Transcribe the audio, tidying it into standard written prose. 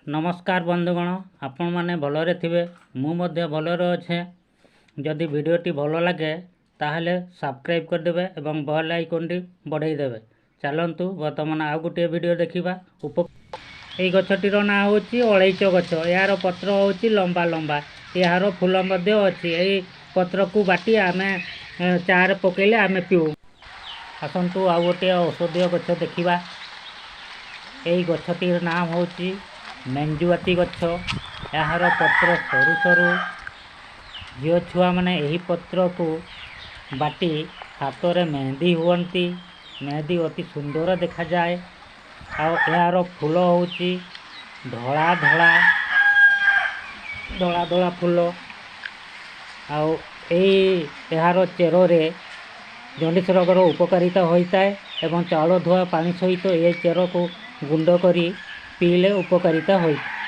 नमस्कार बंधुगण, आपण मैंने भलरे थे मुझे भलरे अच्छे। जदि भिडटी भल लगे ताहले सब्सक्राइब करदे और बेल आइकन बढ़ाईदेवे। चलतु बर्तमान आउ गोटे वीडियो देखा। यही गछटीर ना हूँ अलैच गछ। यार पत्र हूँ लंबा लंबा, यार फूल अच्छी। यही पत्र को बाटी आम चारे पकईले आम पीऊ। आसतु आउ गोटे औषधीय गछ देखा। यही गछटीर नाम हूँ मेंजुआती गछ। यार पत्र सरू सरू। झील छुआ मैंने यही पत्र को बाटी हाथ में मेहंदी हुअंती। मेहंदी अति सुंदर देखा जाए। यार फूल हूँ धला धला धला धला फूल। यार चेर जंडिस रोगर उपकारिता होता है एवं चाउल धुआ पानी सहित ये चेर को गुंड करी पीले उपकारिता होता है।